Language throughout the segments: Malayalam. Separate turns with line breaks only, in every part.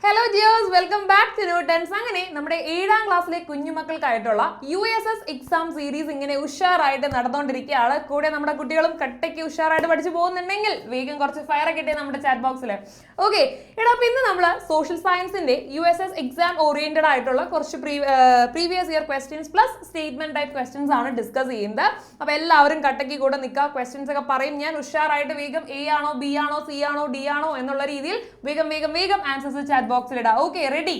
ഹലോ ജിയോസ്, വെൽക്കം ബാക്ക് ടു ന്യൂട്ടൻസ്. അങ്ങനെ നമ്മുടെ 7ാം ക്ലാസ്സിലെ കുഞ്ഞുമക്കൾക്കായിട്ടുള്ള USS എക്സാം സീരീസ് ഇങ്ങനെ ഉഷാറായിട്ട് നടന്നുകൊണ്ടിരിക്കുകയാണ്. കൂടെ നമ്മുടെ കുട്ടികളും കട്ടയ്ക്ക് ഉഷാറായിട്ട് പഠിച്ചു പോകുന്നുണ്ടെങ്കിൽ വേഗം കുറച്ച് ഫയർ ഒക്കെ ഇട്ടേ നമ്മുടെ ചാറ്റ് ബോക്സിൽ. ഓക്കെ എടാ, അപ്പൊ ഇന്ന് നമ്മൾ സോഷ്യൽ സയൻസിന്റെ USS എക്സാം ഓറിയന്റഡ് ആയിട്ടുള്ള കുറച്ച് previous year questions plus statement type questions ആണ് ഡിസ്കസ് ചെയ്യുന്നത്. അപ്പൊ എല്ലാവരും കട്ടയ്ക്ക് കൂടെ നിൽക്കുക. ക്വസ്റ്റ്യൻസ് ഒക്കെ പറയും ഞാൻ ഉഷാറായിട്ട് വേഗം A ആണോ B ആണോ C ആണോ D ആണോ എന്നുള്ള രീതിയിൽ വേഗം വേഗം വേഗം ആൻസേഴ്സ് ചാറ്റ് ബോക്സിൽ ഇടാം. Okay, ready?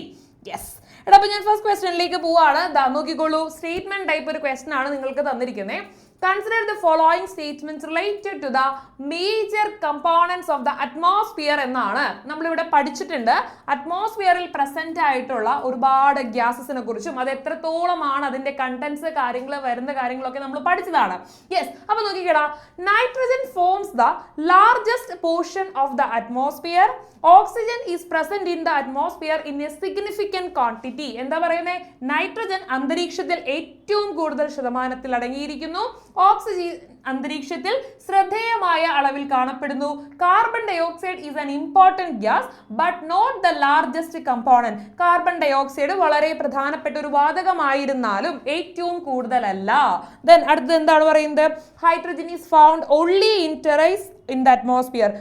യെസ്. എടാ, അപ്പൊ ഞാൻ ഫസ്റ്റ് ക്വസ്റ്റ്യനിലേക്ക് പോവാണ്. നോക്കിക്കോളൂ, സ്റ്റേറ്റ്മെന്റ് ടൈപ്പ് ഒരു ക്വസ്റ്റ്യൻ ആണ് നിങ്ങൾക്ക് തന്നിരിക്കുന്നത്. Consider the following statements related to the major components of the atmosphere എന്നാണ് നമ്മളിവിടെ പഠിച്ചിട്ടുണ്ട്. അറ്റ്മോസ്ഫിയറിൽ പ്രസന്റ് ആയിട്ടുള്ള ഒരുപാട് ഗ്യാസസിനെ കുറിച്ചും അത് എത്രത്തോളമാണ് അതിന്റെ കണ്ടൻസ് കാര്യങ്ങൾ വരുന്ന കാര്യങ്ങളൊക്കെ നമ്മൾ പഠിച്ചതാണ്. യെസ്. അപ്പൊ നോക്കിക്കേടാ, nitrogen forms the largest portion of the atmosphere. Oxygen is present in the atmosphere in a significant quantity. എന്താ പറയുന്നത്? നൈട്രജൻ അന്തരീക്ഷത്തിൽ ഏറ്റവും കൂടുതൽ ശതമാനത്തിൽ അടങ്ങിയിരിക്കുന്നു. ഓക്സിജൻ അന്തരീക്ഷത്തിൽ ശ്രദ്ധേയമായ അളവിൽ കാണപ്പെടുന്നു. Carbon dioxide is an important gas but not the largest component. Carbon dioxide വളരെ പ്രധാനപ്പെട്ട ഒരു വാതകമായിരുന്നാലും ഏറ്റവും കൂടുതലല്ല. ദെൻ അടുത്തത് എന്താണ് പറയുന്നത്? Hydrogen is found only in traces in the atmosphere.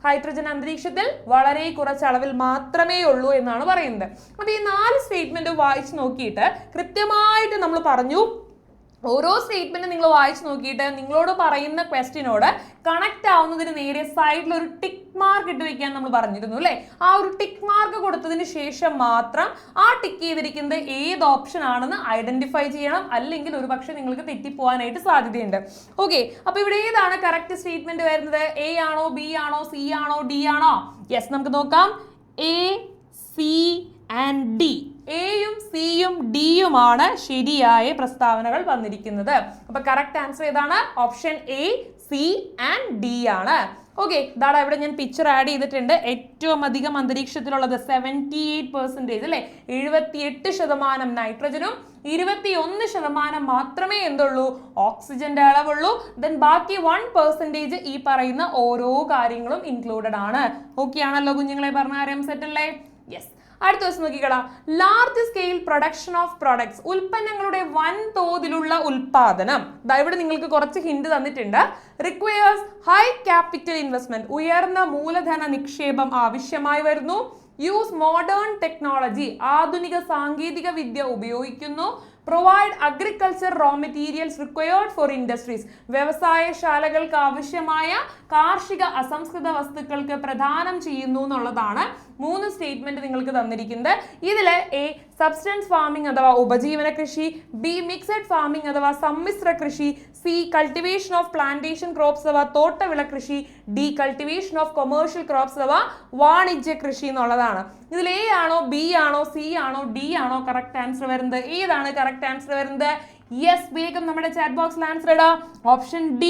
Hydrogen അന്തരീക്ഷത്തിൽ വളരെ കുറച്ച് അളവിൽ മാത്രമേ ഉള്ളൂ എന്നാണ് പറയുന്നത്. അപ്പൊ ഈ 4 സ്റ്റേറ്റ്മെന്റ് വായിച്ചു നോക്കിയിട്ട് കൃത്യമായിട്ട് നമ്മൾ പറഞ്ഞു. ഓരോ സ്റ്റേറ്റ്മെന്റ് നിങ്ങൾ വായിച്ചു നോക്കിയിട്ട് നിങ്ങളോട് പറയുന്ന ക്വസ്റ്റിനോട് കണക്ട് ആവുന്നതിന് നേരെ സൈഡിൽ ഒരു ടിക്ക് മാർക്ക് ഇട്ട് വെക്കാൻ നമ്മൾ പറഞ്ഞിരുന്നു അല്ലേ? ആ ഒരു ടിക്ക് മാർക്ക് കൊടുത്തതിന് ശേഷം മാത്രം ആ ടിക്ക് ചെയ്തിരിക്കുന്നത് ഏത് ഓപ്ഷൻ ആണെന്ന് ഐഡന്റിഫൈ ചെയ്യണം. അല്ലെങ്കിൽ ഒരു പക്ഷെ നിങ്ങൾക്ക് തെറ്റിപ്പോവാനായിട്ട് സാധ്യതയുണ്ട്. ഓക്കെ, അപ്പൊ ഇവിടെ ഏതാണ് കറക്റ്റ് സ്റ്റേറ്റ്മെന്റ് വരുന്നത്? A ആണോ B ആണോ C ആണോ D ആണോ? യെസ്, നമുക്ക് നോക്കാം. A, C and D. എയും സിയും ഡിയുമാണ് ശരിയായ പ്രസ്താവനകൾ വന്നിരിക്കുന്നത്. അപ്പൊ കറക്റ്റ് ആൻസർ ഏതാണ്? Option A, C and D ആണ്. ഓക്കെ, ഇതാണ് ഇവിടെ ഞാൻ പിക്ചർ ആഡ് ചെയ്തിട്ടുണ്ട്. ഏറ്റവും അധികം അന്തരീക്ഷത്തിലുള്ളത് 78% അല്ലെ, 78% നൈട്രജനും 21% മാത്രമേ എന്തുള്ളൂ? ഓക്സിജന്റെ അളവുള്ളൂ. ദെൻ ബാക്കി 1% ഈ പറയുന്ന ഓരോ കാര്യങ്ങളും ഇൻക്ലൂഡഡ് ആണ്. ഓക്കെ ആണല്ലോ കുഞ്ഞുങ്ങളെ? പറഞ്ഞ കാര്യം സെറ്റ് അല്ലേ? യെസ്. അടുത്ത ദിവസം നോക്കിക്കടാ, large scale production of products. ഉൽപ്പന്നങ്ങളുടെ വൻതോതിലുള്ള ഉൽപാദനം. ഇവിടെ നിങ്ങൾക്ക് കുറച്ച് ഹിന്റ് തന്നിട്ടുണ്ട്. Requires high capital investment. ഉയർന്ന മൂലധന നിക്ഷേപം ആവശ്യമായി വരുന്നു. Use modern technology. ആധുനിക സാങ്കേതിക വിദ്യ ഉപയോഗിക്കുന്നു. Provide agriculture raw materials required for industries. വ്യവസായശാലകൾക്ക് ആവശ്യമായ കാർഷിക അസംസ്കൃത വസ്തുക്കൾക്ക് പ്രദാനം ചെയ്യുന്നു എന്നുള്ളതാണ് 3 സ്റ്റേറ്റ്മെന്റ് നിങ്ങൾക്ക് തന്നിരിക്കുന്നത്. ഇതില് A, സബ്സ്റ്റൻസ് ഫാമിംഗ് അഥവാ ഉപജീവന കൃഷി. B, മിക്സഡ് ഫാമിംഗ് അഥവാ സമ്മിശ്ര കൃഷി. C, cultivation of plantation crops അഥവാ തോട്ടവിള കൃഷി. D, cultivation of commercial crops അഥവാ വാണിജ്യ കൃഷി എന്നുള്ളതാണ്. ഇതിൽ A ആണോ B ആണോ C ആണോ D ആണോ കറക്റ്റ് ആൻസർ വരുന്നത്? ഏതാണ് കറക്റ്റ് ആൻസർ വരുന്നത്? യെസ്, വേഗം നമ്മുടെ ചാറ്റ് ബോക്സിൽ ആൻസർ ഇടാം. Option D,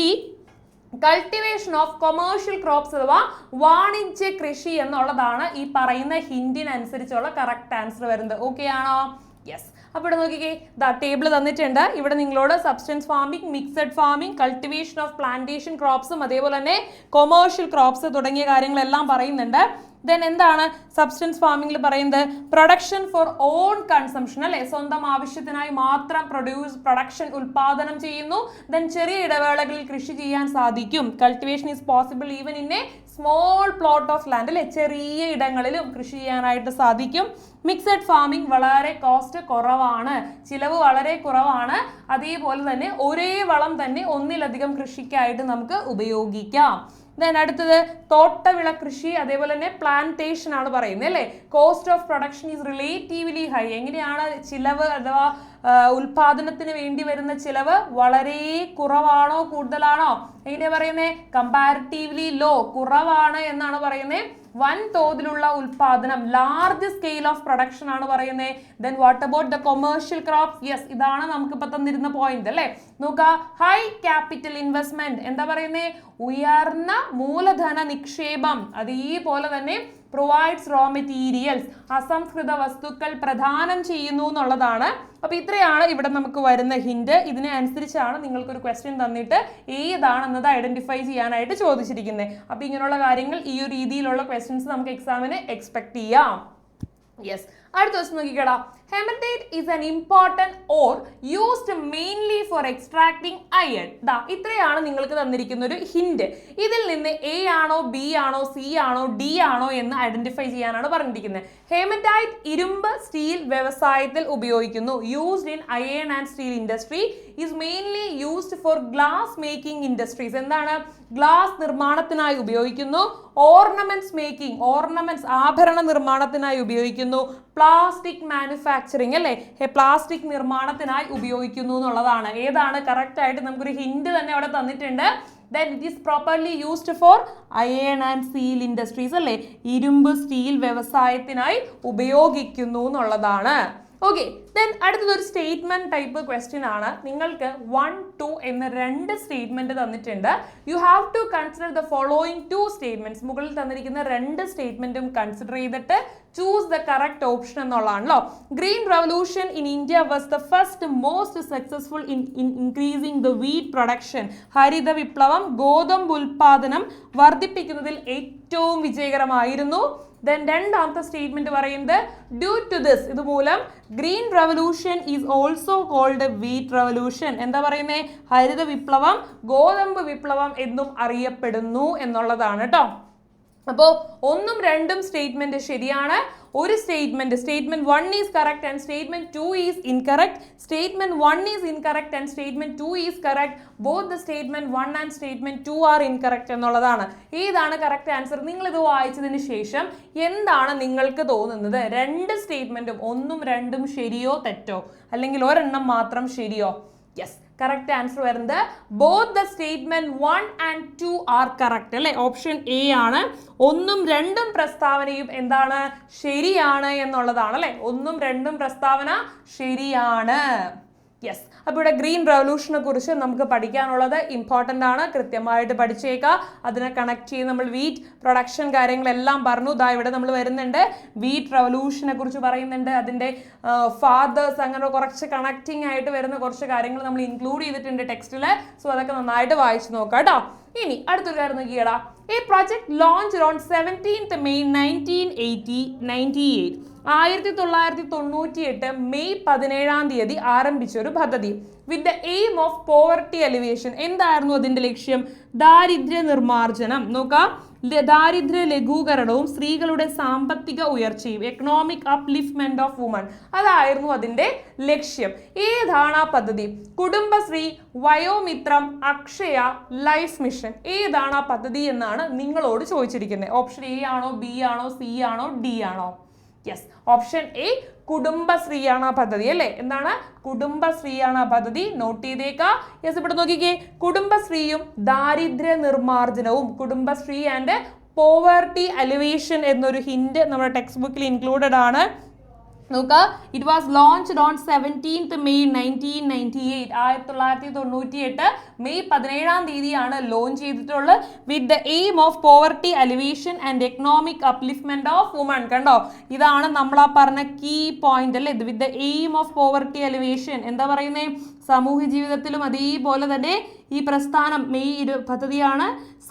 cultivation of commercial crops അഥവാ വാണിജ്യ കൃഷി എന്നുള്ളതാണ് ഈ പറയുന്ന ഹിന്റിനനുസരിച്ചുള്ള കറക്റ്റ് ആൻസർ വരുന്നത്. ഓക്കെ ആണോ? യെസ്. അപ്പോൾ ഇവിടെ നോക്കിക്കേ, ടേബിൾ തന്നിട്ടുണ്ട്. ഇവിടെ നിങ്ങളോട് subsistence farming, mixed farming, cultivation of plantation ക്രോപ്സും അതേപോലെ തന്നെ കൊമേഴ്ഷ്യൽ ക്രോപ്സ് തുടങ്ങിയ കാര്യങ്ങളെല്ലാം പറയുന്നുണ്ട്. ദെൻ എന്താണ് സബ്സ്റ്റൻസ് ഫാമിംഗിൽ പറയുന്നത്? പ്രൊഡക്ഷൻ ഫോർ ഓൺ കൺസംഷൻ അല്ലെ, സ്വന്തം ആവശ്യത്തിനായി മാത്രം പ്രൊഡക്ഷൻ ഉൽപാദനം ചെയ്യുന്നു. ദെൻ ചെറിയ ഇടവേളകളിൽ കൃഷി ചെയ്യാൻ സാധിക്കും. Cultivation is possible even in A small plot of land അല്ലെ, ചെറിയ ഇടങ്ങളിലും കൃഷി ചെയ്യാനായിട്ട് സാധിക്കും. മിക്സഡ് ഫാമിംഗ് വളരെ കോസ്റ്റ് കുറവാണ്, ചിലവ് വളരെ കുറവാണ്. അതേപോലെ തന്നെ ഒരേ വളം തന്നെ ഒന്നിലധികം കൃഷിക്കായിട്ട് നമുക്ക് ഉപയോഗിക്കാം. ദെൻ അടുത്തത് തോട്ടവിള കൃഷി, അതേപോലെ തന്നെ പ്ലാന്റേഷൻ ആണ് പറയുന്നത് അല്ലേ. Cost of production is relatively high. എങ്ങനെയാണ് ചിലവ് അഥവാ ഉൽപാദനത്തിന് വേണ്ടി വരുന്ന ചിലവ് വളരെ കുറവാണോ കൂടുതലാണോ? എങ്ങനെയാ പറയുന്നത്? കമ്പാരിറ്റീവ്ലി ലോ, കുറവാണ് എന്നാണ് പറയുന്നത്. വൻതോതിലുള്ള ഉൽപാദനം, ലാർജ് സ്കെയിൽ ഓഫ് പ്രൊഡക്ഷൻ ആണ് പറയുന്നത്. Then what about the commercial crops? Yes, ഇതാണ് നമുക്ക് ഇപ്പൊ തന്നിരുന്ന പോയിന്റ് അല്ലേ. നോക്കുക, ഹൈ ക്യാപിറ്റൽ ഇൻവെസ്റ്റ്മെന്റ്. എന്താ പറയുന്നത്? ഉയർന്ന മൂലധന നിക്ഷേപം. അതേപോലെ തന്നെ പ്രൊവൈഡ്സ് റോ മെറ്റീരിയൽസ്, അസംസ്കൃത വസ്തുക്കൾ പ്രദാനം ചെയ്യുന്നു എന്നുള്ളതാണ്. അപ്പോൾ ഇത്രയാണ് ഇവിടെ നമുക്ക് വരുന്ന ഹിന്റ്. ഇതിനെ അനുസരിച്ചാണ് നിങ്ങൾക്കൊരു ക്വസ്റ്റ്യൻ തന്നിട്ട് ഏതാണെന്നത് ഐഡന്റിഫൈ ചെയ്യാനായിട്ട് ചോദിച്ചിരിക്കുന്നത്. അപ്പോൾ ഇങ്ങനെയുള്ള കാര്യങ്ങൾ ഈ ഒരു രീതിയിലുള്ള ക്വസ്റ്റ്യൻസ് നമുക്ക് എക്സാമിന് എക്സ്പെക്ട് ചെയ്യാം. യെസ്, അടുത്ത ദിവസം നോക്കിക്കടാ. Hematite is an important ore used mainly for extracting iron. ഇത്രയാണ് നിങ്ങൾക്ക് തന്നിരിക്കുന്ന ഒരു ഹിന്റ്. ഇതിൽ നിന്ന് എ ആണോ ബി ആണോ സി ആണോ ഡി ആണോ എന്ന് ഐഡന്റിഫൈ ചെയ്യാനാണ് പറഞ്ഞിരിക്കുന്നത്. ഹെമറ്റൈറ്റ് ഇരുമ്പ് സ്റ്റീൽ വ്യവസായത്തിൽ ഉപയോഗിക്കുന്നു. Used in iron and steel industry is mainly used for glass making industries. എന്താണ്? ഗ്ലാസ് നിർമ്മാണത്തിനായി ഉപയോഗിക്കുന്നു. ഓർണമെന്റ്സ് മേക്കിംഗ്, ഓർണമെന്റ്സ് ആഭരണ നിർമ്മാണത്തിനായി ഉപയോഗിക്കുന്നു. പ്ലാസ്റ്റിക് മാനുഫാക്ചറിങ് അല്ലേ, പ്ലാസ്റ്റിക് നിർമ്മാണത്തിനായി ഉപയോഗിക്കുന്നു എന്നുള്ളതാണ്. ഏതാണ് കറക്റ്റ് ആയിട്ട് നമുക്കൊരു ഹിന്റ് തന്നെ അവിടെ തന്നിട്ടുണ്ട്. Then it is properly used for iron and steel industries അല്ലേ, ഇരുമ്പ് സ്റ്റീൽ വ്യവസായത്തിനായി ഉപയോഗിക്കുന്നു എന്നുള്ളതാണ്. ഓക്കെ, ദെൻ അടുത്തതൊരു സ്റ്റേറ്റ്മെന്റ് ടൈപ്പ് ക്വസ്റ്റ്യൻ ആണ്. നിങ്ങൾക്ക് 1, 2 എന്ന 2 സ്റ്റേറ്റ്മെന്റ് തന്നിട്ടുണ്ട്. You have to consider the following 2 statements. മുകളിൽ തന്നിരിക്കുന്ന 2 സ്റ്റേറ്റ്മെന്റും കൺസിഡർ ചെയ്തിട്ട് ചൂസ് ദ കറക്റ്റ് ഓപ്ഷൻ എന്നുള്ളതാണല്ലോ. Green revolution in India was the first most successful in increasing the wheat production. ഹരിത വിപ്ലവം ഗോതമ്പ് ഉൽപാദനം വർദ്ധിപ്പിക്കുന്നതിൽ ഏറ്റവും വിജയകരമായിരുന്നു. ദെൻ രണ്ടാമത്തെ സ്റ്റേറ്റ്മെന്റ് പറയുന്നത് ഡ്യൂ ടു ദിസ്, ഇതുമൂലം green revolution is also called wheat revolution. എന്താ പറയുന്നത്? ഹരിത വിപ്ലവം ഗോതമ്പ് വിപ്ലവം എന്നും അറിയപ്പെടുന്നു എന്നുള്ളതാണ് കേട്ടോ. അപ്പോൾ 1ഉം 2ഉം സ്റ്റേറ്റ്മെന്റ് ശരിയാണ്. ഒരു statement 1 is correct and statement 2 is incorrect. Statement 1 is incorrect and statement 2 is correct. Both the statement 1 and statement 2 are incorrect എന്നുള്ളതാണ്. ഏതാണ് കറക്റ്റ് ആൻസർ? നിങ്ങൾ ഇത് വായിച്ചതിന് ശേഷം എന്താണ് നിങ്ങൾക്ക് തോന്നുന്നത്? 2 സ്റ്റേറ്റ്മെന്റും 1ഉം 2ഉം ശരിയോ തെറ്റോ, അല്ലെങ്കിൽ ഒരെണ്ണം മാത്രം ശരിയോ? യെസ്, കറക്റ്റ് ആൻസർ വരുന്നത് both the statement 1 and 2 are correct അല്ലെ. ഓപ്ഷൻ എ ആണ്. 1ഉം 2ഉം പ്രസ്താവനയും എന്താണ്? ശരിയാണ് എന്നുള്ളതാണ് അല്ലെ. 1ഉം 2ഉം പ്രസ്താവന ശരിയാണ്. യെസ്, അപ്പോൾ ഇവിടെ ഗ്രീൻ റവല്യൂഷനെ കുറിച്ച് നമുക്ക് പഠിക്കാനുള്ളത് ഇമ്പോർട്ടൻ്റ് ആണ്. കൃത്യമായിട്ട് പഠിച്ചേക്കാം. അതിനെ കണക്ട് ചെയ്ത് നമ്മൾ വീറ്റ് പ്രൊഡക്ഷൻ കാര്യങ്ങളെല്ലാം പറഞ്ഞു. ഇവിടെ നമ്മൾ വരുന്നുണ്ട്, വീറ്റ് റവല്യൂഷനെ കുറിച്ച് പറയുന്നുണ്ട്, അതിൻ്റെ ഫാദേഴ്സ്, അങ്ങനെ കുറച്ച് കണക്റ്റിംഗ് ആയിട്ട് വരുന്ന കുറച്ച് കാര്യങ്ങൾ നമ്മൾ ഇൻക്ലൂഡ് ചെയ്തിട്ടുണ്ട് ടെക്സ്റ്റിൽ. സോ അതൊക്കെ നന്നായിട്ട് വായിച്ചു നോക്കാം കേട്ടോ. ഇനി അടുത്തൊരു കാര്യം നോക്കിയടാ. ഈ project launch on 17th May 1998. 1998 May 17 ആരംഭിച്ച ഒരു പദ്ധതി. With the aim of poverty elevation. എന്തായിരുന്നു അതിന്റെ ലക്ഷ്യം? ദാരിദ്ര്യ നിർമ്മാർജ്ജനം. നോക്കാം, ദാരിദ്ര്യ ലഘൂകരണവും സ്ത്രീകളുടെ സാമ്പത്തിക ഉയർച്ചയും, എക്കണോമിക് അപ്ലിഫ്റ്റ്മെന്റ് ഓഫ് വുമൺ, അതായിരുന്നു അതിന്റെ ലക്ഷ്യം. ഏതാണ് ആ പദ്ധതി? Kudumbashree, Vayomithram, Akshaya, life mission. ഏതാണ് ആ പദ്ധതി എന്നാണ് നിങ്ങളോട് ചോദിച്ചിരിക്കുന്നത്. ഓപ്ഷൻ എ ആണോ, ബി ആണോ, സി ആണോ, ഡി ആണോ? യെസ്, ഓപ്ഷൻ എ കുടുംബശ്രീയാണ് ആ പദ്ധതി അല്ലേ. എന്താണ്? കുടുംബശ്രീയാണ് ആ പദ്ധതി. നോട്ട് ചെയ്തേക്കാം. യെസ്, ഇവിടെ നോക്കിക്കേ, കുടുംബശ്രീയും ദാരിദ്ര്യ നിർമ്മാർജ്ജനവും, കുടുംബശ്രീ ആൻഡ് പോവർട്ടി എലിവേഷൻ എന്നൊരു ഹിന്റ് നമ്മുടെ ടെക്സ്റ്റ് ബുക്കിൽ ഇൻക്ലൂഡഡ് ആണ്. നോക്കുക, it was launched on 17th May 1998. 1998 May 17 launch ചെയ്തിട്ടുള്ളത്. With the aim of poverty elevation and economic upliftment of woman. കണ്ടോ, ഇതാണ് നമ്മൾ ആ പറഞ്ഞ കീ പോയിന്റ് അല്ലേ. With the aim of poverty elevation എന്താ പറയുന്നത്? സാമൂഹ്യ ജീവിതത്തിലും അതേപോലെ തന്നെ ഈ പ്രസ്ഥാനം പദ്ധതിയാണ്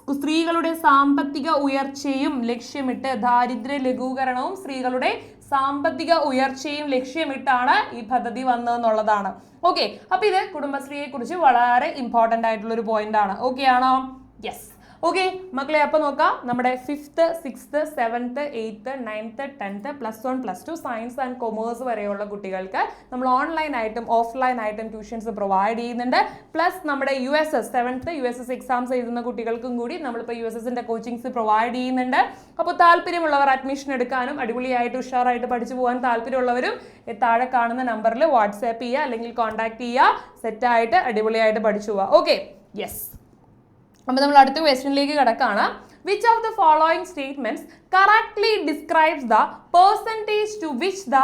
സ്ത്രീകളുടെ സാമ്പത്തിക ഉയർച്ചയും ലക്ഷ്യമിട്ട്, ദാരിദ്ര്യ ലഘൂകരണവും സ്ത്രീകളുടെ സാമ്പത്തിക ഉയർച്ചയും ലക്ഷ്യമിട്ടാണ് ഈ പദ്ധതി വന്നതെന്നുള്ളതാണ്. ഓക്കെ, അപ്പൊ ഇത് കുടുംബശ്രീയെ കുറിച്ച് വളരെ ഇമ്പോർട്ടന്റ് ആയിട്ടുള്ള ഒരു പോയിന്റ് ആണ്. ഓക്കെ ആണോ? യെസ്. ഓക്കെ മക്കളെ, അപ്പോൾ നോക്കാം, നമ്മുടെ 5th, 6th, 7th, 8th, 9th, 10th, +1, +2 science and commerce വരെയുള്ള കുട്ടികൾക്ക് നമ്മൾ ഓൺലൈനായിട്ടും ഓഫ്ലൈനായിട്ടും ട്യൂഷൻസ് പ്രൊവൈഡ് ചെയ്യുന്നുണ്ട്. പ്ലസ് നമ്മുടെ USS 7th USS എക്സാംസ് എഴുതുന്ന കുട്ടികൾക്കും കൂടി നമ്മളിപ്പോൾ USSന്റെ കോച്ചിങ്സ് പ്രൊവൈഡ് ചെയ്യുന്നുണ്ട്. അപ്പോൾ താല്പര്യമുള്ളവർ അഡ്മിഷൻ എടുക്കാനും അടിപൊളിയായിട്ട് ഉഷാറായിട്ട് പഠിച്ചു പോകാൻ താല്പര്യമുള്ളവരും താഴെ കാണുന്ന നമ്പറിൽ വാട്സാപ്പ് ചെയ്യുക, അല്ലെങ്കിൽ കോൺടാക്ട് ചെയ്യുക. സെറ്റായിട്ട് അടിപൊളിയായിട്ട് പഠിച്ചു പോവുക. Okay, yes. അപ്പോൾ നമ്മൾ അടുത്ത ക്വസ്റ്റ്യനിലേക്ക് കിടക്കാണ്. Which of the following statements correctly describes the percentage to which the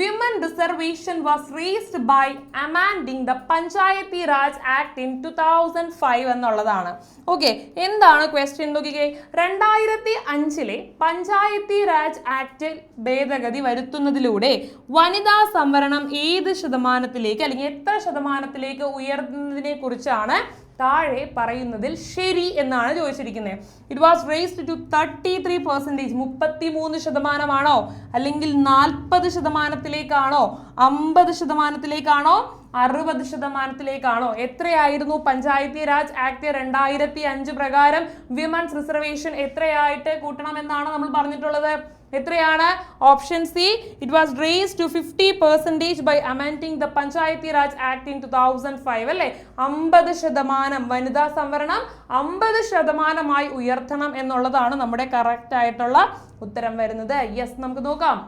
women reservation was raised by amending the Panchayati Raj Act in 2005 എന്നുള്ളതാണ്. ഓക്കെ, എന്താണ് ക്വസ്റ്റ്യൻ നോക്കിക്കേ. 2005 പഞ്ചായത്തി രാജ് ആക്ട് ഭേദഗതി വരുത്തുന്നതിലൂടെ വനിതാ സംവരണം ഏത് ശതമാനത്തിലേക്ക് അല്ലെങ്കിൽ എത്ര ശതമാനത്തിലേക്ക് ഉയർന്നതിനെ കുറിച്ചാണ് താഴെ പറയുന്നതിൽ ശരി എന്നാണ് ചോദിച്ചിരിക്കുന്നത്. It was raised to 33%. 33%ആണോ, അല്ലെങ്കിൽ 40%, 50%, 60%? എത്രയായിരുന്നു പഞ്ചായത്തി രാജ് ആക്ട് 2005 പ്രകാരം വിമൻസ് റിസർവേഷൻ എത്രയായിട്ട് കൂട്ടണമെന്നാണ് നമ്മൾ പറഞ്ഞിട്ടുള്ളത്? എത്രയാണ്? Option C, it was raised to 50% by amending the Panchayati Raj act in 2005 അല്ലേ? 50% വനിതാ സംവരണം 50% ഉയർത്തണം എന്നുള്ളതാണ് നമ്മുടെ കറക്റ്റ് ആയിട്ടുള്ള ഉത്തരം വരുന്നത്. യെസ്, നമുക്ക് നോക്കാം.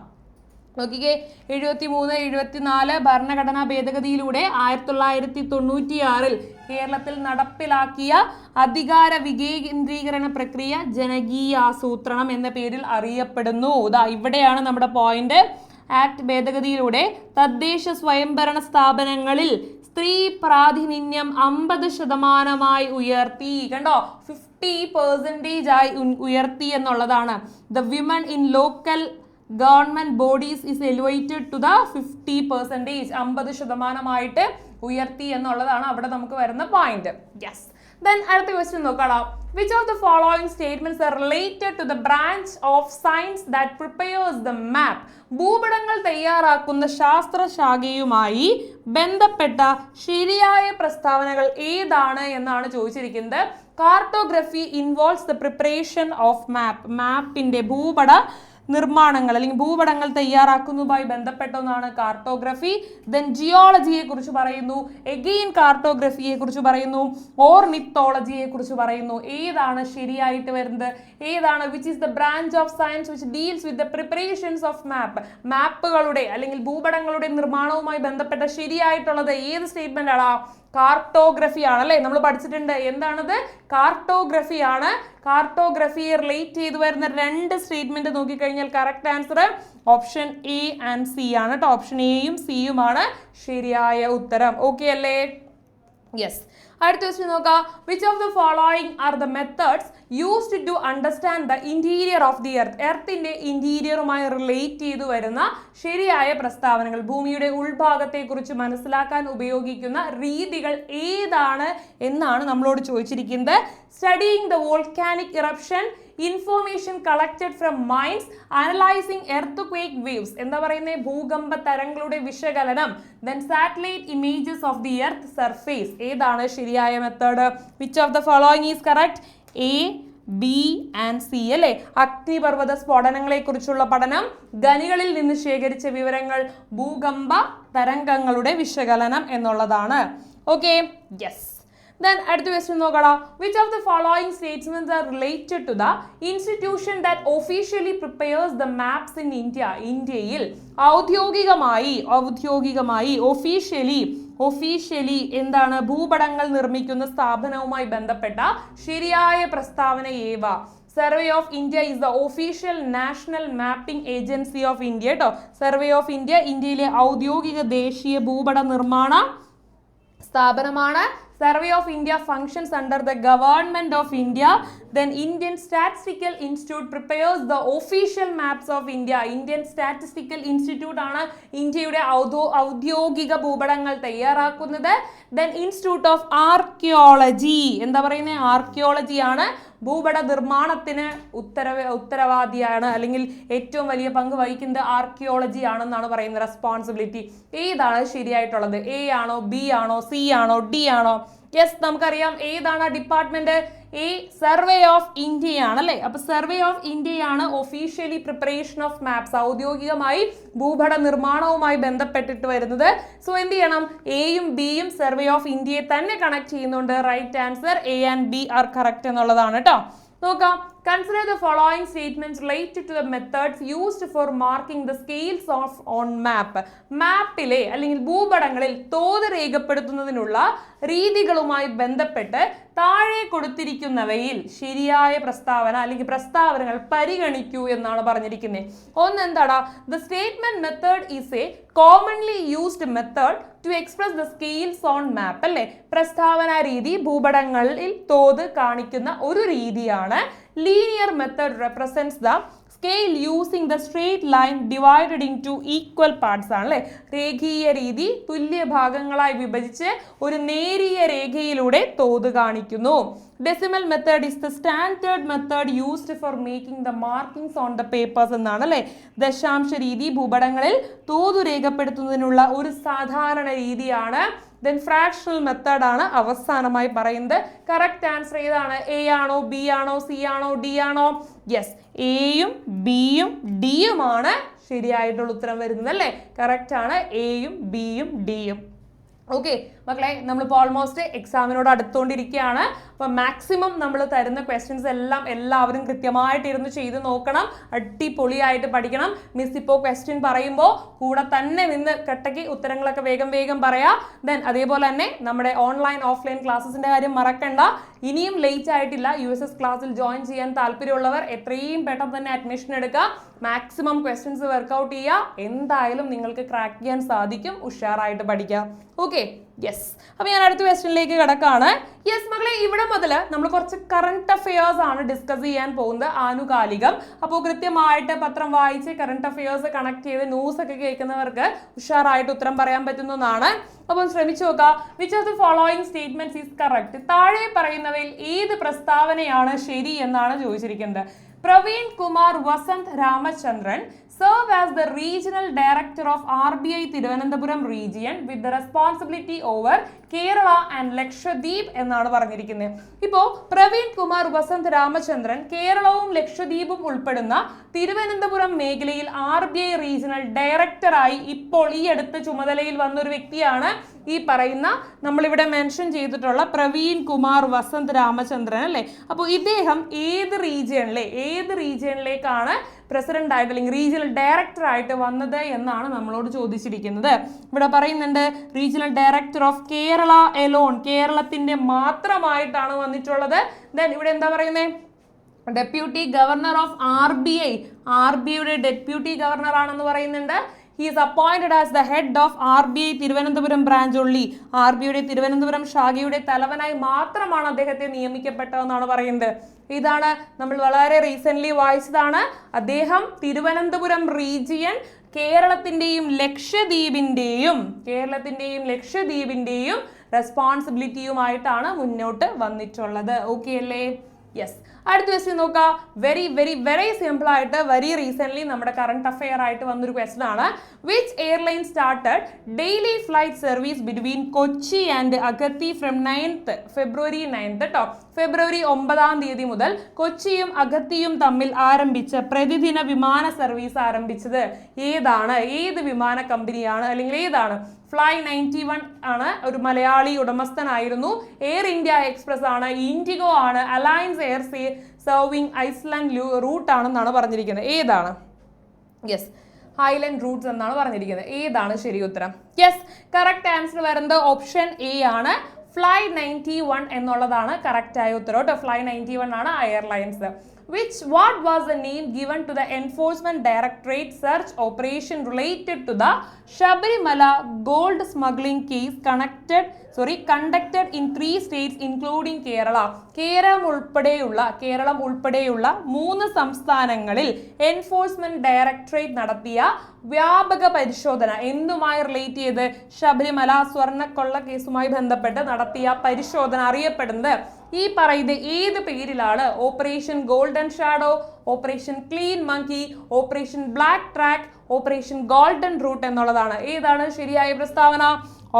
നോക്കിക്കേ, 73, 74 ഭരണഘടനാ ഭേദഗതിയിലൂടെ 1996 കേരളത്തിൽ നടപ്പിലാക്കിയ അധികാര വികേന്ദ്രീകരണ പ്രക്രിയ ജനകീയ ആസൂത്രണം എന്ന പേരിൽ അറിയപ്പെടുന്നു. ഇവിടെയാണ് നമ്മുടെ പോയിന്റ്. ആക്ട് ഭേദഗതിയിലൂടെ തദ്ദേശ സ്വയംഭരണ സ്ഥാപനങ്ങളിൽ സ്ത്രീ പ്രാതിനിധ്യം 50% ഉയർത്തി. കണ്ടോ, 50% ആയി ഉയർത്തി എന്നുള്ളതാണ്. The women in local government bodies is elevated to the 50%. 50% ഉയർത്തി എന്നുള്ളതാണ് അവിടെ നമുക്ക് വരുന്ന പോയിന്റ്. യെസ്, then അടുത്ത ക്വസ്റ്റ്യൻ നോക്കാം. Which of the following statements are related to the branch of science that prepares the map? ഭൂപടങ്ങൾ തയ്യാറാക്കുന്ന ശാസ്ത്രശാഖയുമായി ബന്ധപ്പെട്ട ശരിയായ പ്രസ്താവനകൾ ഏതാണ് എന്നാണ് ചോദിച്ചിരിക്കുന്നത്. Cartography involves the preparation of map. മാപ്പിന്റെ ഭൂപട നിർമ്മാണങ്ങൾ അല്ലെങ്കിൽ ഭൂപടങ്ങൾ തയ്യാറാക്കുന്നതുമായി ബന്ധപ്പെട്ട ഒന്നാണ് കാർട്ടോഗ്രഫി. ദെൻ ജിയോളജിയെ കുറിച്ച് പറയുന്നു, എഗെയിൻ കാർട്ടോഗ്രഫിയെ കുറിച്ച് പറയുന്നു, ഓർണിത്തോളജിയെ കുറിച്ച് പറയുന്നു. ഏതാണ് ശരിയായിട്ട് വരുന്നത്? ഏതാണ്? Which is the branch of science which deals with the preparations of map. മാപ്പുകളുടെ അല്ലെങ്കിൽ ഭൂപടങ്ങളുടെ നിർമ്മാണവുമായി ബന്ധപ്പെട്ട ശരിയായിട്ടുള്ളത് ഏത് സ്റ്റേറ്റ്മെന്റ് ആണ്? കാർട്ടോഗ്രഫി ആണ് അല്ലേ? നമ്മൾ പഠിച്ചിട്ടുണ്ട്. എന്താണത്? കാർട്ടോഗ്രഫി ആണ്. കാർട്ടോഗ്രഫിയെ റിലേറ്റ് ചെയ്ത് വരുന്ന 2 സ്റ്റേറ്റ്മെന്റ് നോക്കിക്കഴിഞ്ഞാൽ correct answer option A and C ആണ് കേട്ടോ. ഓപ്ഷൻ എയും സിയുമാണ് ശരിയായ ഉത്തരം. ഓക്കെ അല്ലേ? യെസ്, അടുത്ത ക്വസ്റ്റ്യൻ നോക്കാം. Which of the following are the methods used to understand the interior of the earth? എർത്തിന്റെ ഇന്റീരിയറുമായി റിലേറ്റ് ചെയ്തു വരുന്ന ശരിയായ പ്രസ്താവനകൾ, ഭൂമിയുടെ ഉൾഭാഗത്തെ കുറിച്ച് മനസ്സിലാക്കാൻ ഉപയോഗിക്കുന്ന രീതികൾ ഏതാണ് എന്നാണ് നമ്മളോട് ചോദിച്ചിരിക്കുന്നത്. Studying the volcanic eruption, information collected from mines, analysing earth waves. എന്താ പറയുന്നത്? ഭൂകമ്പ തരംഗങ്ങളുടെ വിശകലനം. Then satellite images of the earth surface. ഏതാണ് ശരിയായ method? Which of the following is correct? A, B and C അല്ലേ? അഗ്നിപർവ്വത സ്ഫോടനങ്ങളെ കുറിച്ചുള്ള പഠനം, ഖനികളിൽ നിന്ന് ശേഖരിച്ച വിവരങ്ങൾ, ഭൂകമ്പ തരംഗങ്ങളുടെ വിശകലനം എന്നുള്ളതാണ്. Okay, yes. Then അടുത്ത ക്വസ്റ്റ്യൻ നോക്കണം. Which of the following statements are related to the institution that officially prepares the maps in India? ഇന്ത്യയിൽ ഔദ്യോഗികമായി ഒഫീഷ്യലി എന്താണ് ഭൂപടങ്ങൾ നിർമ്മിക്കുന്ന സ്ഥാപനവുമായി ബന്ധപ്പെട്ട ശരിയായ പ്രസ്താവന ഏവ? Survey of India is the official national mapping agency of India കേട്ടോ. സർവേ ഓഫ് ഇന്ത്യ ഇന്ത്യയിലെ ഔദ്യോഗിക ദേശീയ ഭൂപട നിർമ്മാണ സ്ഥാപനമാണ്. Survey of India functions under the Government of India. Then Indian Statistical Institute prepares the official maps of India. Indian Statistical Institute ആണ് ഇന്ത്യയുടെ ഔദ്യോഗിക ഭൂപടങ്ങൾ തയ്യാറാക്കുന്നത്. Then Institute of Archaeology, എന്താ പറയുന്നത്? ആർക്കിയോളജി ആണ് ഭൂപട നിർമ്മാണത്തിന് ഉത്തരവാദിയാണ്, അല്ലെങ്കിൽ ഏറ്റവും വലിയ പങ്ക് വഹിക്കുന്നത് ആർക്കിയോളജി ആണെന്നാണ് പറയുന്നത്. റെസ്പോൺസിബിലിറ്റി. ഏതാണ് ശരിയായിട്ടുള്ളത്? എ ആണോ, ബി ആണോ, സി ആണോ, ഡി ആണോ? യെസ്, നമുക്കറിയാം ഏതാണ് department. A, survey of India ആണല്ലേ? അപ്പൊ സർവേ ഓഫ് ഇന്ത്യയാണ് ഒഫീഷ്യലി പ്രിപ്പറേഷൻ ഓഫ് മാപ്സ്, ഔദ്യോഗികമായി ഭൂപട നിർമ്മാണവുമായി ബന്ധപ്പെട്ടിട്ട് വരുന്നത്. സോ എന്ത് ചെയ്യണം? എയും ബിയും സർവേ ഓഫ് ഇന്ത്യയെ തന്നെ കണക്ട് ചെയ്യുന്നുണ്ട്. Right answer A and B are correct എന്നുള്ളതാണ് കേട്ടോ. നോക്കാം. Consider the following statements related to the methods used for marking the scales of on map. മാപ്പിലെ അല്ലെങ്കിൽ ഭൂപടങ്ങളിൽ തോത് രേഖപ്പെടുത്തുന്നതിനുള്ള രീതികളുമായി ബന്ധപ്പെട്ട് താഴെ കൊടുത്തിരിക്കുന്നവയിൽ ശരിയായ പ്രസ്താവന അല്ലെങ്കിൽ പ്രസ്താവനകൾ പരിഗണിക്കൂ എന്നാണ് പറഞ്ഞിരിക്കുന്നത്. ഒന്ന് എന്താടാ? The statement method is a commonly used method to express the scales on map. അല്ലേ? പ്രസ്താവന രീതി ഭൂപടങ്ങളിൽ തോത് കാണിക്കുന്ന ഒരു രീതിയാണ്. Linear method represents the scale using the straight line divided into equal parts ആണ് അല്ലേ? രേഖീയ രീതി തുല്യ ഭാഗങ്ങളായി വിഭജിച്ച് ഒരു നേരിയ രേഖയിലൂടെ തോത് കാണിക്കുന്നു. Decimal method is the standard method used for making the markings on the papers എന്നാണ് അല്ലേ? ദശാംശ രീതി ഭൂപടങ്ങളിൽ തോത് രേഖപ്പെടുത്തുന്നതിനുള്ള ഒരു സാധാരണ രീതിയാണ്. Then fractional method ആണ് അവസാനമായി പറയുന്നത്. കറക്റ്റ് ആൻസർ ഏതാണ്? എ ആണോ, ബി ആണോ, സി ആണോ, ഡി ആണോ? യെസ്, എയും ബിയും ഡിയുമാണ് ശരിയായിട്ടുള്ള ഉത്തരം വരുന്നത് അല്ലേ? കറക്റ്റ് ആണ് എയും ബിയും ഡിയും. ഓക്കെ മക്കളെ, നമ്മളിപ്പോൾ ഓൾമോസ്റ്റ് എക്സാമിനോട് അടുത്തുകൊണ്ടിരിക്കുകയാണ്. അപ്പോൾ മാക്സിമം നമ്മൾ തരുന്ന ക്വസ്റ്റ്യൻസ് എല്ലാം എല്ലാവരും കൃത്യമായിട്ട് ഇരുന്ന് ചെയ്ത് നോക്കണം. അടിപൊളിയായിട്ട് പഠിക്കണം. മിസ് ഇപ്പോൾ ക്വസ്റ്റ്യൻ പറയുമ്പോൾ കൂടെ തന്നെ നിന്ന് കട്ടയ്ക്ക് ഉത്തരങ്ങളൊക്കെ വേഗം വേഗം പറയാം. ദെൻ അതേപോലെ തന്നെ നമ്മുടെ ഓൺലൈൻ ഓഫ്ലൈൻ ക്ലാസ്സസിൻ്റെ കാര്യം മറക്കണ്ട. ഇനിയും ലേറ്റ് ആയിട്ടില്ല USS ക്ലാസ്സിൽ ജോയിൻ ചെയ്യാൻ താല്പര്യമുള്ളവർ എത്രയും പെട്ടെന്ന് തന്നെ അഡ്മിഷൻ എടുക്കുക. മാക്സിമം ക്വസ്റ്റ്യൻസ് വർക്കൗട്ട് ചെയ്യുക. എന്തായാലും നിങ്ങൾക്ക് ക്രാക്ക് ചെയ്യാൻ സാധിക്കും. ഉഷാറായിട്ട് പഠിക്കാം. Okay, yes. അപ്പോൾ ഞാൻ അടുത്ത ക്വസ്റ്റ്യനിലേക്ക് കിടക്കാണ്. യെസ് മക്കളെ, ഇവിടെ മുതൽ നമ്മൾ കുറച്ച് കറണ്ട് അഫയേഴ്സ് ആണ് ഡിസ്കസ് ചെയ്യാൻ പോകുന്നത്, ആനുകാലികം. അപ്പോൾ കൃത്യമായിട്ട് പത്രം വായിച്ച് കറണ്ട് അഫയേഴ്സ് കണക്ട് ചെയ്ത് ന്യൂസ് ഒക്കെ കേൾക്കുന്നവർക്ക് ഉഷാറായിട്ട് ഉത്തരം പറയാൻ പറ്റുന്നതാണ്. അപ്പോൾ ശ്രമിച്ചു നോക്കുക. Which of the following statements is correct? താഴെ പറയുന്നവയിൽ ഏത് പ്രസ്താവനയാണ് ശരി എന്നാണ് ചോദിച്ചിരിക്കുന്നത്. Praveen Kumar Vasant Ramachandran serve as the regional director of RBI Thiruvananthapuram region with the responsibility over Kerala and Lakshadweep എന്നാണ് പറഞ്ഞിരിക്കുന്നത്. ഇപ്പോൾ പ്രവീൺ കുമാർ വസന്ത് രാമചന്ദ്രൻ കേരളവും ലക്ഷദ്വീപും ഉൾപ്പെടുന്ന തിരുവനന്തപുരം മേഖലയിൽ RBI റീജിയണൽ ഡയറക്ടറായി ഇപ്പോൾ ഈ അടുത്ത ചുമതലയിൽ വന്ന ഒരു വ്യക്തിയാണ് ഈ പറയുന്ന നമ്മളിവിടെ മെൻഷൻ ചെയ്തിട്ടുള്ള പ്രവീൺ കുമാർ വസന്ത് രാമചന്ദ്രൻ അല്ലേ? അപ്പോൾ ഇദ്ദേഹം ഏത് റീജിയണിലേക്കാണ് പ്രസിഡന്റ് ആയിട്ട് അല്ലെങ്കിൽ റീജിയണൽ ഡയറക്ടർ ആയിട്ട് വന്നത് എന്നാണ് നമ്മളോട് ചോദിച്ചിരിക്കുന്നത്. ഇവിടെ പറയുന്നുണ്ട് regional director of Kerala alone, കേരളത്തിന്റെ മാത്രമായിട്ടാണ് വന്നിട്ടുള്ളത്. ദെൻ ഇവിടെ എന്താ പറയുന്നത്? Deputy governor of RBI deputy governor ആണെന്ന് പറയുന്നുണ്ട്. He is appointed as the head of RBI Thiruvananthapuram branch only. RBIയുടെ തിരുവനന്തപുരം ശാഖയുടെ തലവനായി മാത്രമാണ് അദ്ദേഹത്തെ നിയമിക്കപ്പെട്ടതെന്നാണ് പറയുന്നത്. ഇതാണ് നമ്മൾ വളരെ റീസെന്റ് വായിച്ചതാണ്. അദ്ദേഹം തിരുവനന്തപുരം റീജിയൻ കേരളത്തിന്റെയും ലക്ഷദ്വീപിന്റെയും റെസ്പോൺസിബിലിറ്റിയുമായിട്ടാണ് മുന്നോട്ട് വന്നിട്ടുള്ളത്. ഓക്കെ അല്ലേ? യെസ്. അടുത്ത ക്വസ്റ്റ്യൻ നോക്കാം. വെരി സിമ്പിൾ ആയിട്ട് വെരി റീസെന്റ് നമ്മുടെ കറണ്ട് അഫെയർ ആയിട്ട് വന്നൊരു ക്വസ്റ്റ്യൻ ആണ്. Which airline started daily flight service between Kochi and Agatti from February 9 കേട്ടോ. ഫെബ്രുവരി 9 മുതൽ കൊച്ചിയും അഗത്തിയും തമ്മിൽ ആരംഭിച്ച പ്രതിദിന വിമാന സർവീസ് ആരംഭിച്ചത് ഏത് വിമാന കമ്പനിയാണ് അല്ലെങ്കിൽ ഏതാണ്? ഫ്ലൈ 91 ആണ്, ഒരു മലയാളി ഉടമസ്ഥനായിരുന്നു. എയർ ഇന്ത്യ എക്സ്പ്രസ് ആണ്, ഇൻഡിഗോ ആണ്, Alliance Air serving island route ആണെന്നാണ് പറഞ്ഞിരിക്കുന്നത്. ഏതാണ്? യെസ്, ഹൈലൻഡ് റൂട്ട്സ് എന്നാണ് പറഞ്ഞിരിക്കുന്നത്. ഏതാണ് ശരി ഉത്തരം? യെസ്, കറക്റ്റ് ആൻസർ വരുന്നത് ഓപ്ഷൻ എ ആണ്. ഫ്ലൈ 91 എന്നുള്ളതാണ് കറക്റ്റ് ആയ ഉത്തരം കേട്ടോ. ഫ്ലൈ 91 ആണ് airlines. What was the name given to the Enforcement Directorate search operation related to the Shabarimala gold smuggling case conducted in 3 states including Kerala? Keralam ഉൾപ്പെടെയുള്ള 3 സംസ്ഥാനങ്ങളിൽ എൻഫോഴ്സ്മെന്റ് ഡയറക്ടറേറ്റ് നടത്തിയ വ്യാപക പരിശോധന എന്തുമായി റിലേറ്റ് ചെയ്ത്? ശബരിമല സ്വർണ്ണക്കൊള്ള കേസുമായി ബന്ധപ്പെട്ട് നടത്തിയ പരിശോധന അറിയപ്പെടുന്നത് ഈ പറയുന്ന ഏത് പേരിലാണ്? Operation golden shadow, operation clean monkey, operation black track, operation golden route എന്നുള്ളതാണ്. ഏതാണ് ശരിയായ പ്രസ്താവന?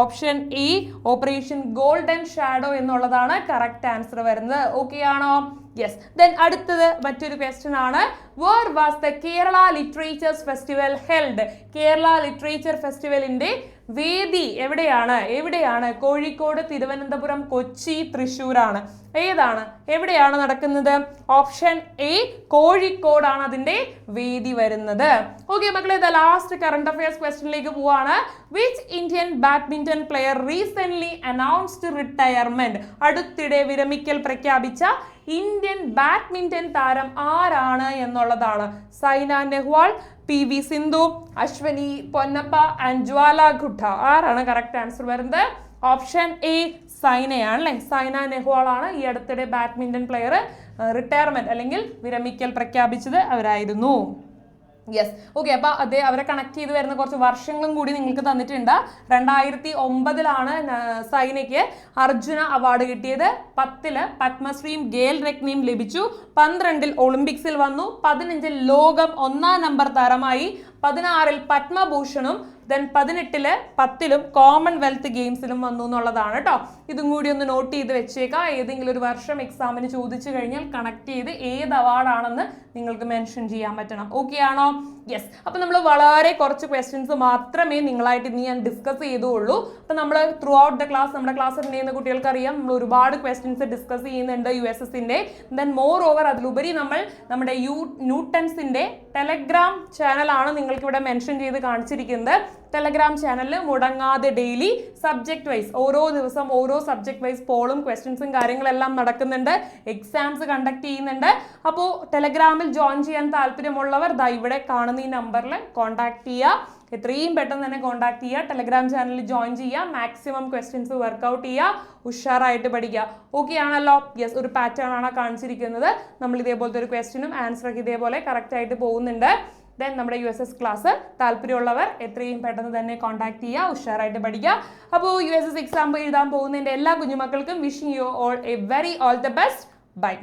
Option A, operation golden shadow എന്നുള്ളതാണ് കറക്റ്റ് ആൻസർ വരുന്നത്. ഓക്കെ ആണോ? യെസ്. ദെൻ അടുത്തത് മറ്റൊരു ക്വസ്റ്റ്യൻ ആണ്. Where was the Kerala literatures festival held? Kerala literature ഫെസ്റ്റിവലിന്റെ വേദി എവിടെയാണ് കോഴിക്കോട്, തിരുവനന്തപുരം, കൊച്ചി, തൃശ്ശൂരാണ്. ഏതാണ് എവിടെയാണ് നടക്കുന്നത്? ഓപ്ഷൻ എ കോഴിക്കോടാണ് അതിന്റെ വേദി വരുന്നത്. ഓക്കെ മക്കളെ, ലാസ്റ്റ് കറണ്ട് അഫയേഴ്സ് ക്വസ്റ്റ്യനിലേക്ക് പോവാണ്. Which Indian badminton player recent announced retirement? അടുത്തിടെ വിരമിക്കൽ പ്രഖ്യാപിച്ച ഇന്ത്യൻ ബാഡ്മിന്റൺ താരം ആരാണ് എന്നുള്ളതാണ്. സൈന നെഹ്വാൾ, PV സിന്ധു, അശ്വനി പൊന്നപ്പ ആൻഡ് ജ്വാല ഗുട്ട. ആരാണ് കറക്റ്റ് ആൻസർ വരുന്നത്? ഓപ്ഷൻ എ സൈനയാണ് അല്ലെ. സൈന നെഹ്വാൾ ആണ് ഈ അടുത്തിടെ ബാഡ്മിന്റൺ പ്ലെയർ റിട്ടയർമെന്റ് അല്ലെങ്കിൽ വിരമിക്കൽ പ്രഖ്യാപിച്ചത് അവരായിരുന്നു. Yes okay. അപ്പൊ അവരെ കണക്ട് ചെയ്ത് വരുന്ന കുറച്ച് വർഷങ്ങളും കൂടി നിങ്ങൾക്ക് തന്നിട്ടുണ്ട്. 2009 സൈനയ്ക്ക് അർജുന അവാർഡ് കിട്ടിയത്. 10 പത്മശ്രീയും ഗേൽ രത്നയും ലഭിച്ചു. 12 ഒളിമ്പിക്സിൽ വന്നു. 15 ലോകം 1-ാം നമ്പർ താരമായി. 16 പത്മഭൂഷണും 18 10 കോമൺവെൽത്ത് ഗെയിംസിലും വന്നു എന്നുള്ളതാണ് കേട്ടോ. ഇതും കൂടി ഒന്ന് നോട്ട് ചെയ്ത് വെച്ചേക്കാം. ഏതെങ്കിലും ഒരു വർഷം എക്സാമിന് ചോദിച്ചു കഴിഞ്ഞാൽ കണക്ട് ചെയ്ത് ഏത് അവാർഡാണെന്ന് നിങ്ങൾക്ക് മെൻഷൻ ചെയ്യാൻ പറ്റണം. ഓക്കെ ആണോ? യെസ്. അപ്പൊ നമ്മൾ വളരെ കുറച്ച് ക്വസ്റ്റ്യൻസ് മാത്രമേ നിങ്ങളായിട്ട് ഇനി ഞാൻ ഡിസ്കസ് ചെയ്തുള്ളൂ. അപ്പൊ നമ്മൾ ത്രൂ ഔട്ട് ദ ക്ലാസ് നമ്മുടെ ക്ലാസ് അറ്റൻഡ് ചെയ്യുന്ന കുട്ടികൾക്ക് അറിയാം നമ്മൾ ഒരുപാട് ക്വസ്റ്റ്യൻസ് ഡിസ്കസ് ചെയ്യുന്നുണ്ട് USSന്റെ. ദെൻ മോർ ഓവർ അതിലുപരി നമ്മൾ നമ്മുടെ ന്യൂട്ടൺസിന്റെ ടെലഗ്രാം ചാനലാണ് നിങ്ങൾക്ക് ഇവിടെ മെൻഷൻ ചെയ്ത് കാണിച്ചിരിക്കുന്നത്. ടെലഗ്രാം ചാനലിൽ മുടങ്ങാതെ ഡെയിലി സബ്ജക്ട് വൈസ് ഓരോ ദിവസം ഓരോ സബ്ജക്ട് വൈസ് പോളും ക്വസ്റ്റ്യൻസും കാര്യങ്ങളെല്ലാം നടക്കുന്നുണ്ട്. എക്സാംസ് കണ്ടക്ട് ചെയ്യുന്നുണ്ട്. അപ്പോൾ ടെലഗ്രാമിൽ ജോയിൻ ചെയ്യാൻ താല്പര്യമുള്ളവർ ദാ ഇവിടെ കാണുന്ന ഈ നമ്പറിൽ കോൺടാക്ട് ചെയ്യുക. എത്രയും പെട്ടെന്ന് തന്നെ കോൺടാക്ട് ചെയ്യുക. ടെലഗ്രാം ചാനലിൽ ജോയിൻ ചെയ്യുക. മാക്സിമം ക്വസ്റ്റ്യൻസ് വർക്ക്ഔട്ട് ചെയ്യുക. ഉഷാറായിട്ട് പഠിക്കുക. ഓക്കെ ആണല്ലോ? യെസ്. ഒരു പാറ്റേൺ ആണ് കാണിച്ചിരിക്കുന്നത്. നമ്മൾ ഇതേപോലത്തെ ഒരു ക്വസ്റ്റ്യനും ആൻസറൊക്കെ ഇതേപോലെ കറക്റ്റ് ആയിട്ട് പോകുന്നുണ്ട്. ദെൻ നമ്മുടെ USS ക്ലാസ് താല്പര്യമുള്ളവർ എത്രയും പെട്ടെന്ന് തന്നെ കോൺടാക്ട് ചെയ്യുക. ഉഷാറായിട്ട് പഠിക്കുക. അപ്പോൾ USS എക്സാം എഴുതാൻ പോകുന്നതിൻ്റെ എല്ലാ കുഞ്ഞുമക്കൾക്കും wishing you all a very all the best. By.